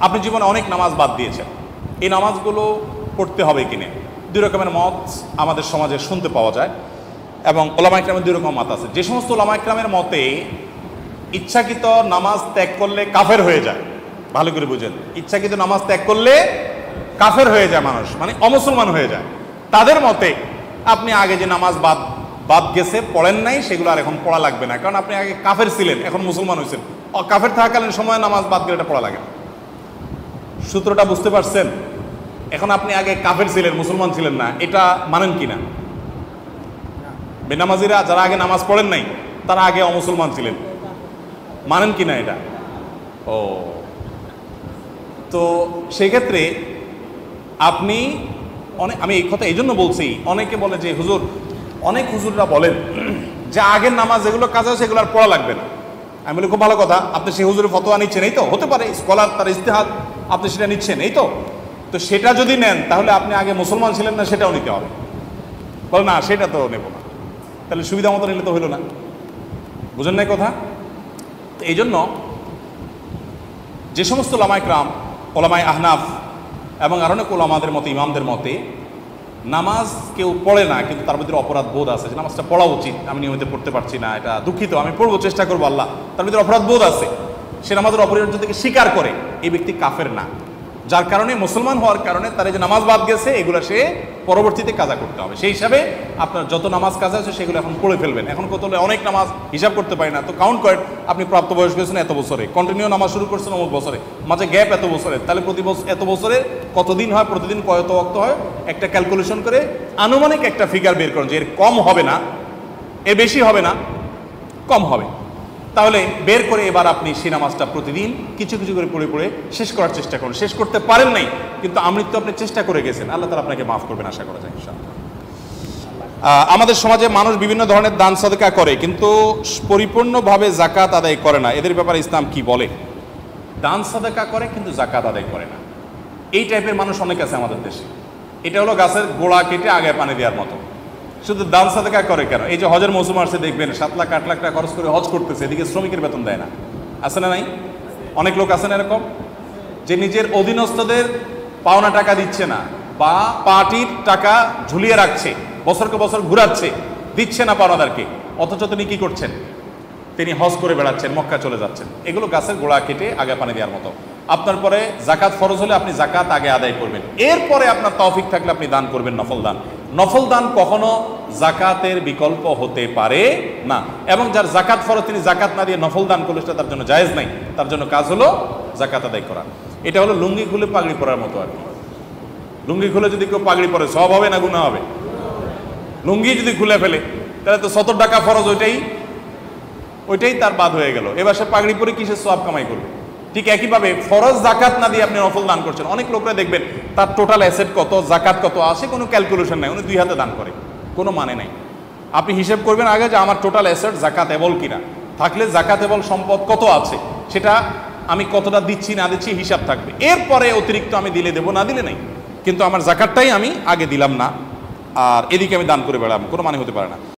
আপনি জীবনে অনেক নামাজ বাদ দিয়েছেন, এই নামাজগুলো পড়তে হবে কিনা, দুই রকমের মত আমাদের সমাজে শুনতে পাওয়া যায় এবং ওলামা ইকরামের দুই রকম মত আছে। যে সমস্ত ওলামা ইকরামের মতে ইচ্ছাকৃত নামাজ ত্যাগ করলে কাফের হয়ে যায়, ভালো করে বুঝেন, ইচ্ছাকৃত নামাজ ত্যাগ করলে কাফের হয়ে যায় মানুষ, মানে অমুসলমান হয়ে যায়, তাদের মতে আপনি আগে যে নামাজ বাদ গেছে পড়েন নাই সেগুলো আর এখন পড়া লাগবে না, কারণ আপনি আগে কাফের ছিলেন এখন মুসলমান হয়েছেন, কাফের থাকাকালীন সময় নামাজ বাদ গেলে এটা পড়া লাগে না। সূত্রটা বুঝতে পারছেন? এখন আপনি আগে কাফের ছিলেন, মুসলমান ছিলেন না, এটা মানেন কিনা? বেনামাজিরা যারা আগে নামাজ পড়েন নাই তারা আগে অমুসলমান ছিলেন, মানেন কিনা এটা? ও, তো সেক্ষেত্রে আপনি আমি এই কথা এই জন্য বলছি, অনেকে বলে যে হুজুর, অনেক হুজুররা বলেন যে আগের নামাজ যেগুলো কাজ হয় সেগুলো আর পড়া লাগবে না। আমি বলি খুব ভালো কথা, আপনি সেই হুজুরের ফতোয়া নিচ্ছেন, এই তো হতে পারে স্কলার তার ইজতিহাদ, আপনি সেটা নিচ্ছেন, এই তো সেটা যদি নেন তাহলে আপনি আগে মুসলমান ছিলেন না সেটাও নিতে হবে। বলে না সেটা তো নেব না, তাহলে সুবিধা মতো নিলে তো হইল না, বুঝেন নাই কথা? তো এই জন্য যে সমস্ত ওলামায়ে কেরাম, ওলামায়ে আহনাফ এবং আর অনেক ওলামাদের মতে, ইমামদের মতে নামাজ কেউ পড়ে না কিন্তু তার ভিতরে অপরাধ বোধ আছে যে নামাজটা পড়া উচিত, আমি নিয়মিত পড়তে পারছি না, এটা দুঃখিত, আমি পড়বো, চেষ্টা করবো, আল্লাহ, তার ভিতরে অপরাধ বোধ আছে, সে নামাজের অপরিহার্য থেকে স্বীকার করে, এই ব্যক্তি কাফের না। যার কারণে মুসলমান হওয়ার কারণে তার যে নামাজ বাদ গেছে এগুলো সে পরবর্তীতে কাজা করতে হবে। সেই হিসাবে আপনার যত নামাজ কাজা আছে সেগুলো এখন পড়ে ফেলবেন। এখন কত অনেক নামাজ হিসাব করতে পারি না, তো কাউন্ট করেন আপনি প্রাপ্তবয়স্ক হয়েছেন এত বছরে, কন্টিনিউ নামাজ শুরু করছেন অমুক বছরে, মাঝে গ্যাপ এত বছরে, তাহলে প্রতি বছর এত বছরে কতদিন হয়, প্রতিদিন কত ওয়াক্ত হয়, একটা ক্যালকুলেশন করে আনুমানিক একটা ফিগার বের করেন যে এর কম হবে না, এর বেশি হবে না, কম হবে, তাহলে বের করে এবার আপনি সেই নামাজটা প্রতিদিন কিছু কিছু করে পড়ে পড়ে শেষ করার চেষ্টা করুন। শেষ করতে পারেন নাই কিন্তু আমৃত্যু আপনি চেষ্টা করে গেছেন, আল্লাহ তাআলা আপনাকে মাফ করবেন আশা করা যায় ইনশাআল্লাহ। আমাদের সমাজে মানুষ বিভিন্ন ধরনের দান সাদকা করে কিন্তু পরিপূর্ণভাবে যাকাত আদায় করে না, এদের ব্যাপারে ইসলাম কি বলে? দান সাদকা করে কিন্তু যাকাত আদায় করে না, এই টাইপের মানুষ অনেক আছে আমাদের দেশে। এটা হলো গাছের গোড়া কেটে আগে পানি দেওয়ার মতো, শুধু দান সাদকা করে কেন? এই যে হজের মৌসুম আসছে দেখবেন 7 লাখ 8 লাখ টাকা খরচ করে হজ করতেছে, এদিকে শ্রমিকের বেতন দেয় না, আছে না নাই? অনেক লোক আছে না এরকম, যে নিজের অধীনস্থদের পাওনা টাকা দিচ্ছে না বা পার্টির টাকা ঝুলিয়ে রাখছে, বছরকে বছর ঘুরাচ্ছে, দিচ্ছে না পাওনাদারকে, অথচ তিনি কি করছেন? তিনি হজ করে বেড়াচ্ছেন, মক্কা চলে যাচ্ছেন। এগুলো গাছের গোড়া কেটে আগে পানি দেওয়ার মতো। আপনার পরে জাকাত ফরজ হলে আপনি জাকাত আগে আদায় করবেন, এরপরে আপনার তৌফিক থাকলে আপনি দান করবেন নফল দান। নফল দান কখনো জাকাতের বিকল্প হতে পারে না, এবং যার জাকাত ফরজ তিনি জাকাত না দিয়ে নফল দান করলে সেটা তার জন্য জায়েজ নাই, তার জন্য কাজ হলো জাকাত আদায় করা। এটা হলো লুঙ্গি খুলে পাগড়ি পরার মতো আর কি। লুঙ্গি খুলে যদি কেউ পাগড়ি পরে সওয়াব হবে না গুনাহ হবে? লুঙ্গি যদি খুলে ফেলে তাহলে তো 70 টাকা ফরজ ওইটাই তার বাদ হয়ে গেল, এবার সে পাগড়ি পরে কিসের সওয়াব কামাই করবে? ঠিক একইভাবে ফরজ জাকাত না দিয়ে আপনি নফল দান করছেন। অনেক লোকরা দেখবেন তার টোটাল অ্যাসেট কত, জাকাত কত আসে, কোনো ক্যালকুলেশন নাই, উনি 2 হাতে দান করে, কোনো মানে নাই। আপনি হিসেব করবেন আগে যে আমার টোটাল অ্যাসেট জাকাত এবল কিনা, থাকলে জাকাত এবল সম্পদ কত আছে সেটা আমি কতটা দিচ্ছি না দিচ্ছি হিসাব থাকবে, এরপরে অতিরিক্ত আমি দিলে দেবো, না দিলে নাই, কিন্তু আমার জাকাতটাই আমি আগে দিলাম না আর এদিকে আমি দান করে বেড়ালাম, কোনো মানে হতে পারে না।